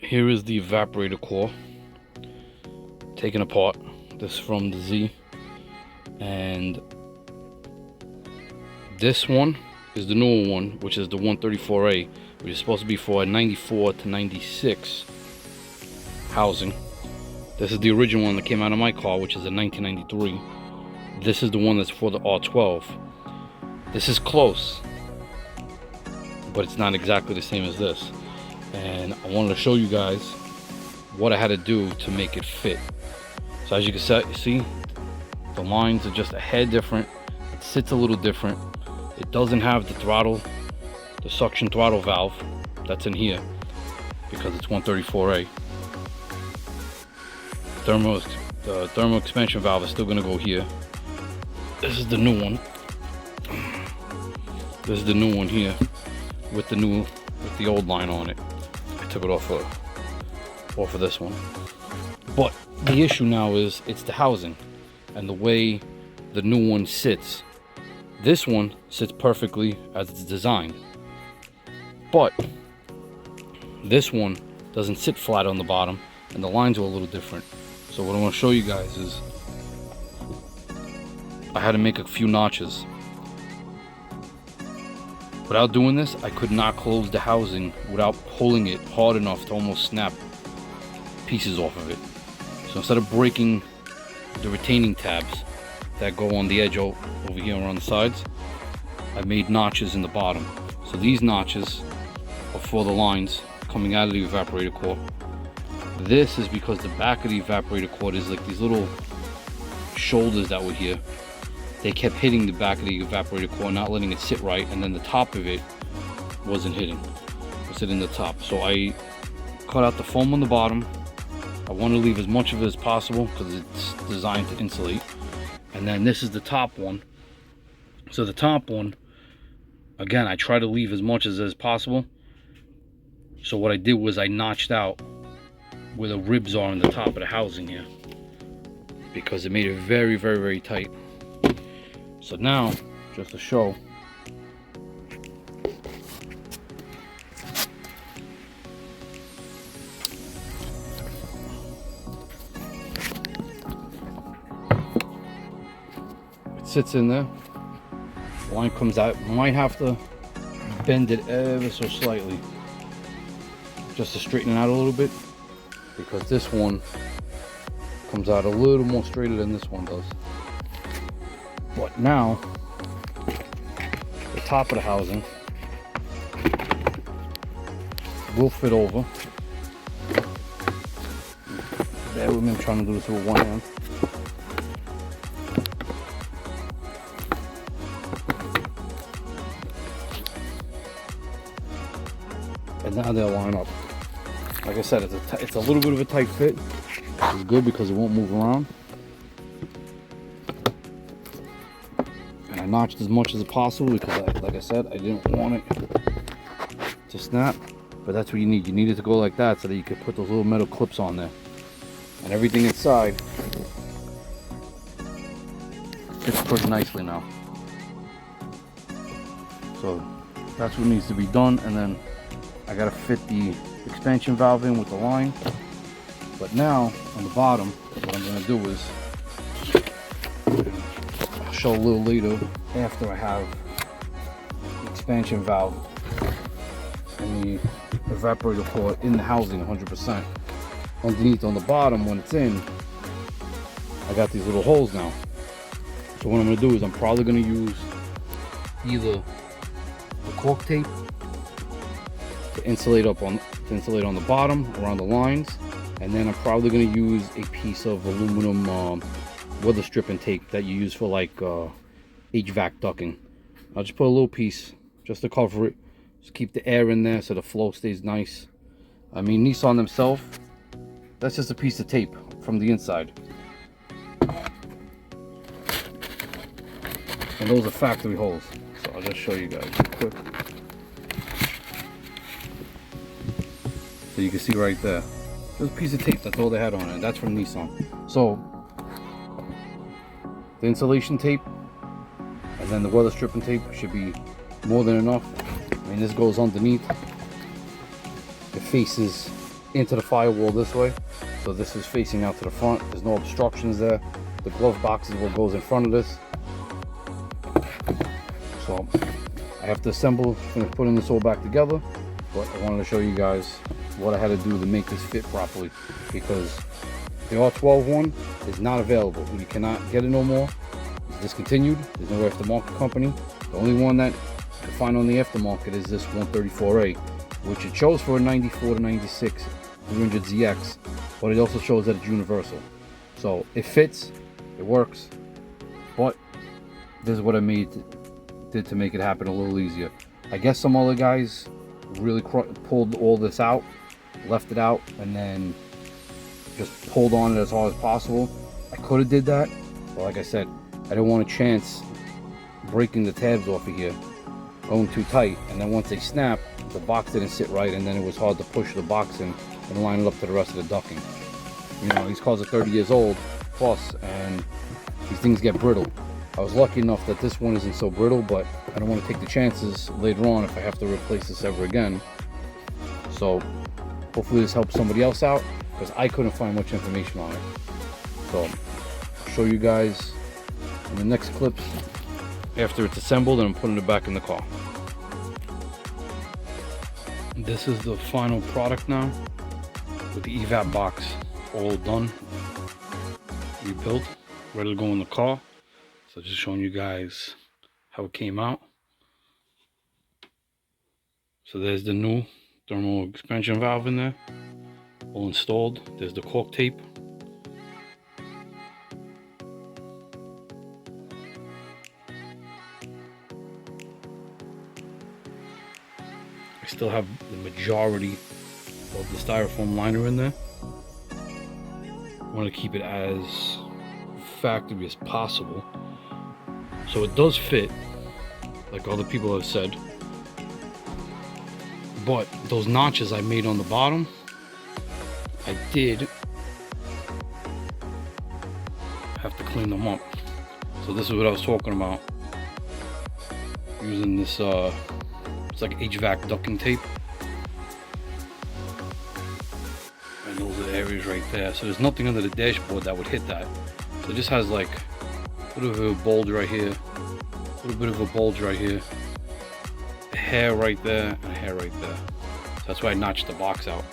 Here is the evaporator core taken apart. This is from the Z, and this one is the newer one, which is the 134A, which is supposed to be for a 94 to 96 housing. This is the original one that came out of my car, which is a 1993. This is the one that's for the R12. This is close, but it's not exactly the same as this. And I wanted to show you guys what I had to do to make it fit. So as you can see, the lines are just a hair different. It sits a little different. It doesn't have the throttle, the suction throttle valve that's in here because it's 134A. The thermal expansion valve is still gonna go here. This is the new one. This is the new one here with the old line on it. I took it off of this one. But the issue now is it's the housing and the way the new one sits. This one sits perfectly as it's designed, but this one doesn't sit flat on the bottom and the lines are a little different. So what I want to show you guys is I had to make a few notches. Without doing this, I could not close the housing without pulling it hard enough to almost snap pieces off of it. So instead of breaking the retaining tabs that go on the edge over here or on the sides, I made notches in the bottom. So these notches are for the lines coming out of the evaporator core. This is because the back of the evaporator core is like these little shoulders that were here. They kept hitting the back of the evaporator core, not letting it sit right, and then the top of it wasn't hitting. It was hitting the top. So I cut out the foam on the bottom. I want to leave as much of it as possible because it's designed to insulate. And then this is the top one. So the top one, again, I try to leave as much as possible. So what I did was I notched out where the ribs are on the top of the housing here, because it made it very, very, very tight. So now, just to show, it sits in there, the line comes out. Might have to bend it ever so slightly just to straighten it out a little bit, because this one comes out a little more straighter than this one does. But now, the top of the housing will fit over. Bear with me, I'm trying to do this with one hand. And now they'll line up. Like I said, it's a little bit of a tight fit, which is good because it won't move around. And I notched as much as possible because, like I said, I didn't want it to snap. But that's what you need. You need it to go like that so that you can put those little metal clips on there. And everything inside fits pretty nicely now. So that's what needs to be done. And then I gotta fit the expansion valve in with the line. But now on the bottom, what I'm gonna do is, I'll show a little later after I have the expansion valve and the evaporator core in the housing 100%. Underneath on the bottom, when it's in, I got these little holes now. So what I'm gonna do is I'm probably gonna use either the cork tape to insulate on the bottom around the lines, and then I'm probably going to use a piece of aluminum weather stripping tape that you use for like HVAC ducting. I'll just put a little piece just to cover it, just keep the air in there so the flow stays nice. I mean, Nissan themselves, that's just a piece of tape from the inside, and those are factory holes. So I'll just show you guys real quick. So you can see right there, there's a piece of tape, that's all they had on it. That's from Nissan. So the insulation tape and then the weather stripping tape should be more than enough. I mean, this goes underneath. It faces into the firewall this way. So this is facing out to the front. There's no obstructions there. The glove box is what goes in front of this. So I have to assemble, finish putting this all back together. But I wanted to show you guys what I had to do to make this fit properly, because the R12 one is not available. You cannot get it no more. It's discontinued. There's no aftermarket company. The only one that you can find on the aftermarket is this 134A, which it shows for a 94 to 96 300ZX, but it also shows that it's universal. So it fits, it works, but this is what I did to make it happen a little easier. I guess some other guys really pulled all this out, left it out, and then just pulled on it as hard as possible. I could have did that, but like I said, I didn't want a chance breaking the tabs off of here, going too tight, and then once they snap, the box didn't sit right, and then it was hard to push the box in and line it up to the rest of the ducting. You know, these cars are 30 years old plus, and these things get brittle. I was lucky enough that this one isn't so brittle, but I don't want to take the chances later on if I have to replace this ever again. So hopefully this helps somebody else out, because I couldn't find much information on it. So I'll show you guys in the next clips after it's assembled and I'm putting it back in the car. This is the final product now, with the evap box all done, rebuilt, ready to go in the car. So just showing you guys how it came out. So there's the new thermal expansion valve in there, all installed. There's the caulk tape. I still have the majority of the styrofoam liner in there. I want to keep it as factory as possible, so it does fit, like other people have said. But those notches I made on the bottom, I did have to clean them up. So this is what I was talking about, using this it's like HVAC ducting tape, and those are the areas right there. So there's nothing under the dashboard that would hit that. So it just has like a little bit of a bulge right here, a little bit of a bulge right here, a hair right there, and a hair right there. So that's why I notched the box out.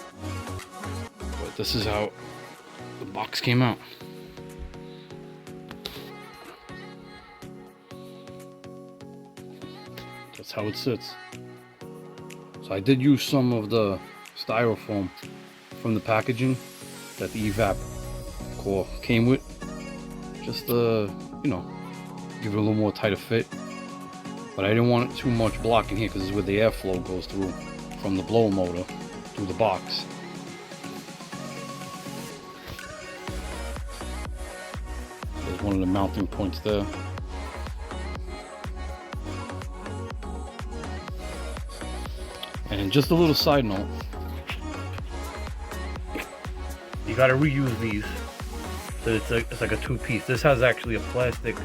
But this is how the box came out. That's how it sits. So I did use some of the styrofoam from the packaging that the evap core came with, just to, you know, give it a little more tighter fit. But I didn't want it too much blocking here, because this is where the airflow goes through from the blower motor through the box. There's one of the mounting points there. And just a little side note, you got to reuse these. So it's like a two-piece. This has actually a plastic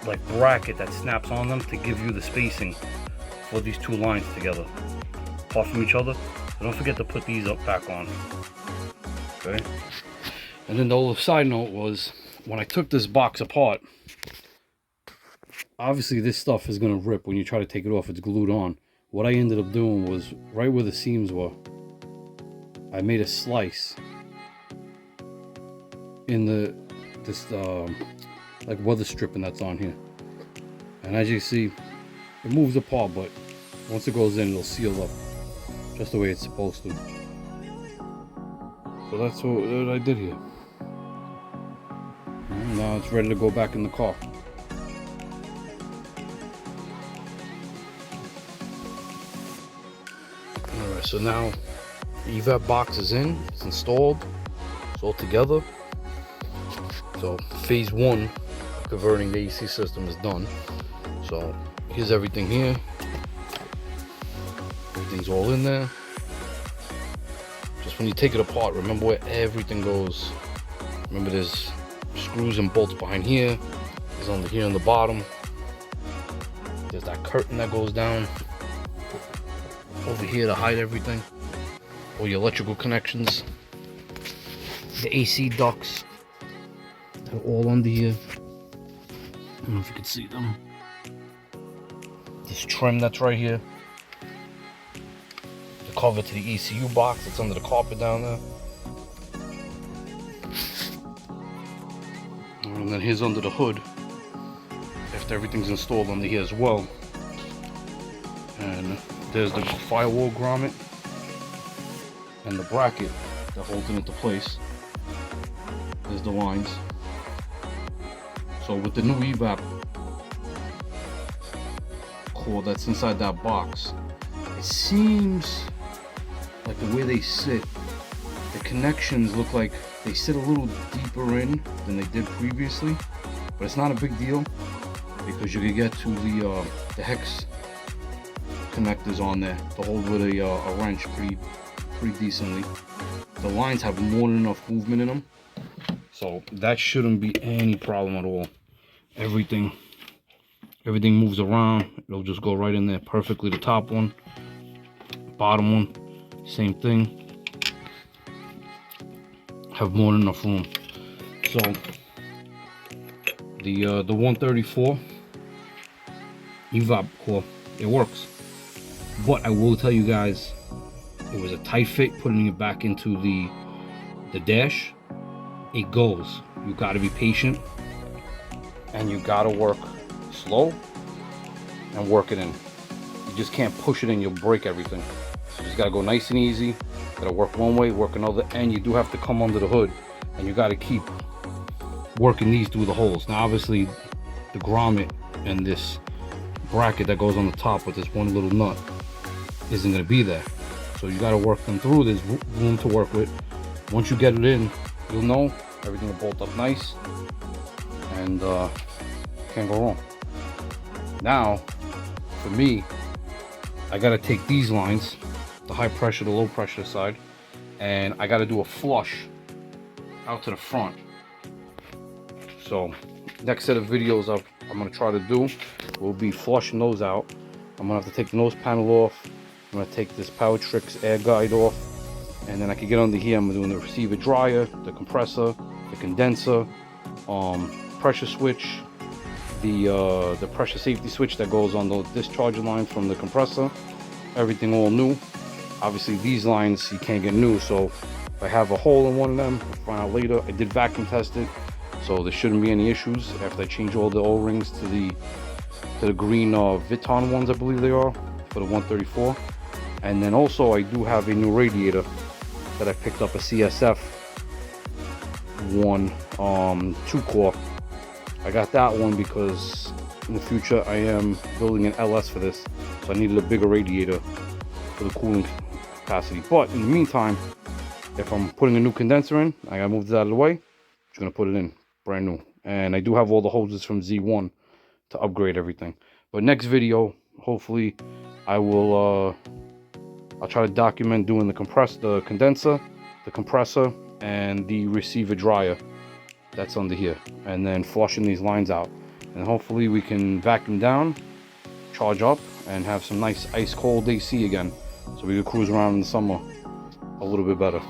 like bracket that snaps on them to give you the spacing for these two lines together, apart from each other. So don't forget to put these up back on. Okay. And then the little side note was, when I took this box apart, obviously this stuff is going to rip when you try to take it off. It's glued on. What I ended up doing was, right where the seams were, I made a slice in this like weather stripping that's on here, and as you see, it moves apart, but once it goes in, it'll seal up just the way it's supposed to. So that's what I did here. And now it's ready to go back in the car. Alright, so now the evap box is in, it's installed, it's all together. So phase one, converting the AC system, is done. So here's everything here. Everything's all in there. Just when you take it apart, remember where everything goes. Remember, there's screws and bolts behind here. There's on here on the bottom. There's that curtain that goes down. over here to hide everything. All your electrical connections. The AC ducts. They're all under here. I don't know if you can see them. This trim that's right here. The cover to the ECU box that's under the carpet down there. And then here's under the hood. After everything's installed under here as well. And there's the firewall grommet and the bracket that holds it into place. There's the lines. So with the new evap cord that's inside that box, it seems like the way they sit, the connections look like they sit a little deeper in than they did previously, but it's not a big deal because you can get to the hex connectors on there to hold with a wrench pretty decently. The lines have more than enough movement in them, so that shouldn't be any problem at all. Everything moves around. It'll just go right in there perfectly. The top one, bottom one, same thing. Have more than enough room. So the 134 evap core, it works. But I will tell you guys, it was a tight fit putting it back into the dash. It goes. You got to be patient, and you got to work slow and work it in. You just can't push it in, you'll break everything. You just got to go nice and easy. Got to work one way, work another, and you do have to come under the hood, and you got to keep working these through the holes. Now obviously the grommet and this bracket that goes on the top with this one little nut isn't going to be there, so you got to work them through. There's room to work with. Once you get it in, you'll know everything will bolt up nice, and can't go wrong. Now for me, I got to take these lines, the high pressure, the low pressure side, and I got to do a flush out to the front. So next set of videos I'm going to try to do will be flushing those out. I'm going to have to take the nose panel off. I'm going to take this Power Tricks air guide off, and then I can get under here. I'm doing the receiver dryer, the compressor, the condenser, pressure switch, the pressure safety switch that goes on the discharge line from the compressor. Everything all new. Obviously these lines you can't get new, so if I have a hole in one of them, I'll find out later. I did vacuum test it, so there shouldn't be any issues after I change all the O-rings to the green Viton ones, I believe they are, for the 134. And then also I do have a new radiator that I picked up, a CSF one 2-core. I got that one because in the future I am building an LS for this, so I needed a bigger radiator for the cooling capacity. But in the meantime, if I'm putting a new condenser in, I gotta move this out of the way. Just gonna put it in brand new, and I do have all the hoses from Z1 to upgrade everything. But next video, hopefully I will I'll try to document doing the condenser, the compressor, and the receiver dryer that's under here, and then flushing these lines out, and hopefully we can vacuum down, charge up, and have some nice ice cold AC again, so we can cruise around in the summer a little bit better.